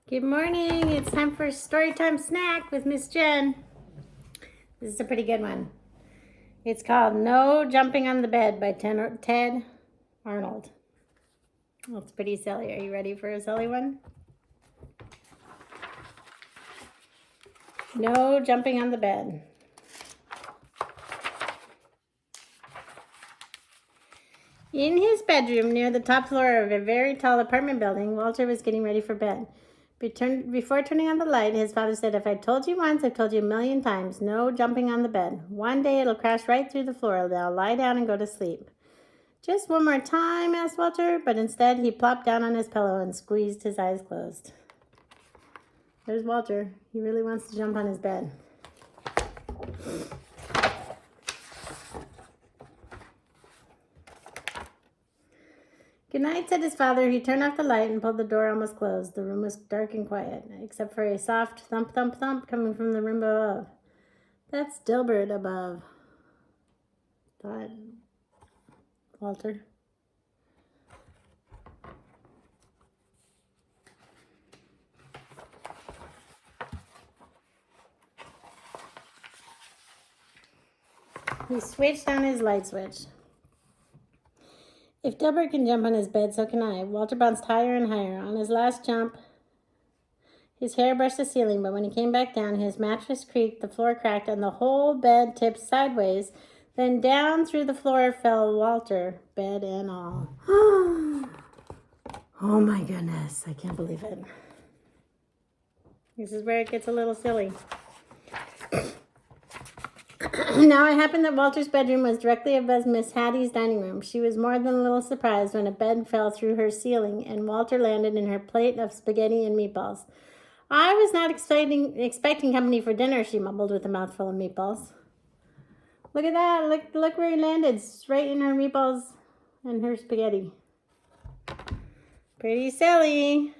Good morning. It's time for Storytime Snack with Miss Jen. This is a pretty good one. It's called No Jumping on the Bed by Ted Arnold. Well, it's pretty silly. Are you ready for a silly one? No jumping on the bed. In his bedroom near the top floor of a very tall apartment building, Walter was getting ready for bed. Before turning on the light, his father said, "If I've told you once, I've told you a million times. No jumping on the bed. One day it'll crash right through the floor. Now lie down and go to sleep." "Just one more time?" asked Walter, but instead he plopped down on his pillow and squeezed his eyes closed. There's Walter. He really wants to jump on his bed. "Good night," said his father. He turned off the light and pulled the door almost closed. The room was dark and quiet, except for a soft thump, thump, thump coming from the room above. "That's Dilbert above," thought Walter. He switched on his light switch. If Dilbert can jump on his bed, so can I. Walter bounced higher and higher. On his last jump, his hair brushed the ceiling, but when he came back down, his mattress creaked, the floor cracked, and the whole bed tipped sideways. Then down through the floor fell Walter, bed and all. Oh my goodness, I can't believe it. This is where it gets a little silly. Now it happened that Walter's bedroom was directly above Miss Hattie's dining room. She was more than a little surprised when a bed fell through her ceiling and Walter landed in her plate of spaghetti and meatballs. "I was not expecting company for dinner," she mumbled with a mouthful of meatballs. "Look at that. Look where he landed. It's right in her meatballs and her spaghetti." Pretty silly.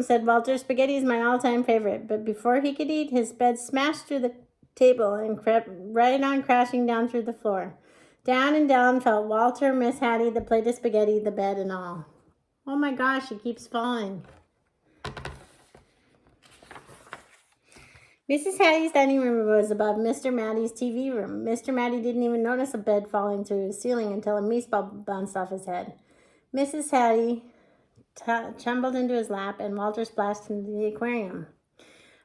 Said Walter. "Spaghetti is my all-time favorite." But before he could eat, his bed smashed through the table and crept right on crashing down through the floor. Down and down fell Walter, Miss Hattie, the plate of spaghetti, the bed, and all. Oh my gosh, it keeps falling. Mrs. Hattie's dining room was above Mr. Mattie's TV room. Mr. Mattie didn't even notice a bed falling through his ceiling until a meatball bounced off his head. Mrs. Hattie tumbled into his lap, and Walter splashed into the aquarium.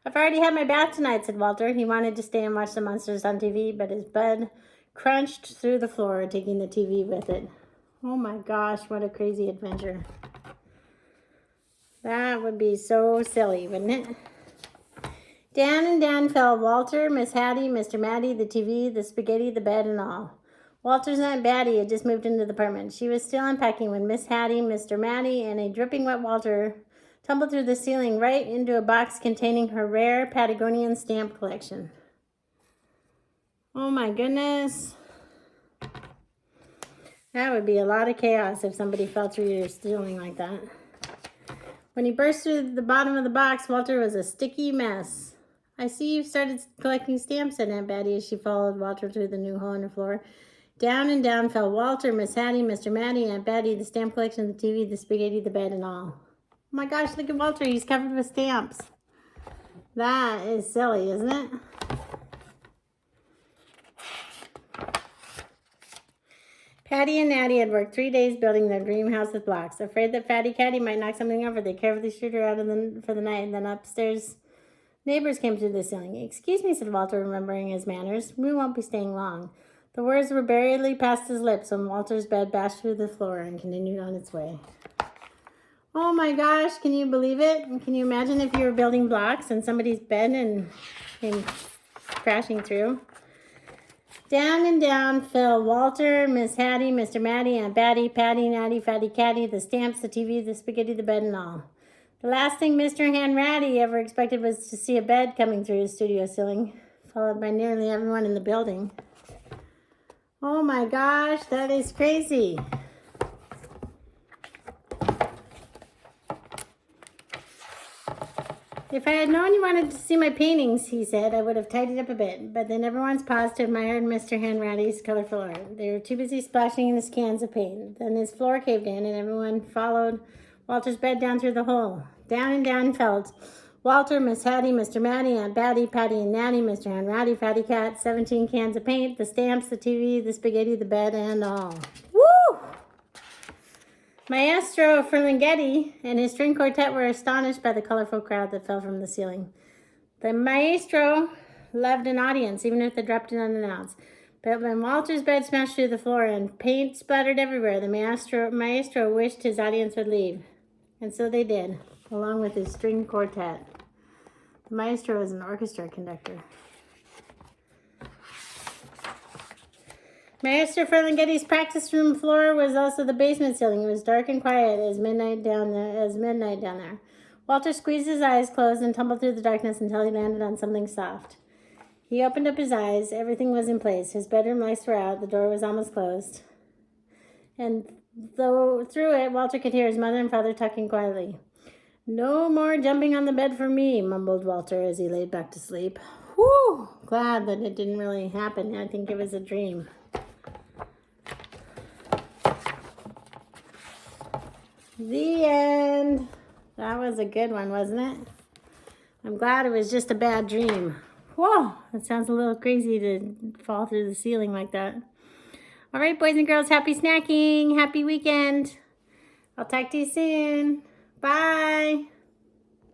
"I've already had my bath tonight," said Walter. He wanted to stay and watch the monsters on TV, but his bed crunched through the floor, taking the TV with it. Oh my gosh, what a crazy adventure. That would be so silly, wouldn't it? Down and down fell Walter, Miss Hattie, Mr. Mattie, the TV, the spaghetti, the bed, and all. Walter's Aunt Batty had just moved into the apartment. She was still unpacking when Miss Hattie, Mr. Mattie, and a dripping wet Walter tumbled through the ceiling right into a box containing her rare Patagonian stamp collection. Oh my goodness. That would be a lot of chaos if somebody fell through your ceiling like that. When he burst through the bottom of the box, Walter was a sticky mess. "I see you've started collecting stamps," said Aunt Batty as she followed Walter through the new hole in the floor. Down and down fell Walter, Miss Hattie, Mr. Mattie, Aunt Batty, the stamp collection, the TV, the spaghetti, the bed, and all. Oh my gosh, look at Walter. He's covered with stamps. That is silly, isn't it? Patty and Natty had worked 3 days building their dream house with blocks. Afraid that Fatty Catty might knock something over, they carefully shooed her out for the night, and then upstairs neighbors came through the ceiling. "Excuse me," said Walter, remembering his manners. "We won't be staying long." The words were barely past his lips when Walter's bed bashed through the floor and continued on its way. Oh my gosh, can you believe it? Can you imagine if you were building blocks and somebody's bed and came crashing through? Down and down fell Walter, Miss Hattie, Mr. Mattie, Aunt Batty, Patty, Natty, Fatty Catty, the stamps, the TV, the spaghetti, the bed, and all. The last thing Mr. Hanratty ever expected was to see a bed coming through his studio ceiling, followed by nearly everyone in the building. Oh my gosh, that is crazy. "If I had known you wanted to see my paintings," he said, "I would have tidied up a bit." But then everyone's paused to admire Mr. Hanratty's colorful art. They were too busy splashing in his cans of paint. Then his floor caved in and everyone followed Walter's bed down through the hole. Down and down fell it. Walter, Miss Hattie, Mr. Matty, Aunt Batty, Patty and Natty, Mr. Hen Rowdy, Fatty Cat, 17 cans of paint, the stamps, the TV, the spaghetti, the bed, and all. Woo! Maestro Ferlinghetti and his string quartet were astonished by the colorful crowd that fell from the ceiling. The maestro loved an audience, even if they dropped in unannounced. But when Walter's bed smashed through the floor and paint splattered everywhere, the maestro wished his audience would leave. And so they did, along with his string quartet. The maestro was an orchestra conductor. Master Ferlinghetti's practice room floor was also the basement ceiling. It was dark and quiet as midnight down there. Walter squeezed his eyes closed and tumbled through the darkness until he landed on something soft. He opened up his eyes. Everything was in place. His bedroom lights were out. The door was almost closed. And though through it, Walter could hear his mother and father talking quietly. "No more jumping on the bed for me," mumbled Walter as he laid back to sleep. Whew! Glad that it didn't really happen. I think it was a dream. The end. That was a good one, wasn't it? I'm glad it was just a bad dream. Whoa, that sounds a little crazy to fall through the ceiling like that. All right, boys and girls, happy snacking. Happy weekend. I'll talk to you soon. Bye.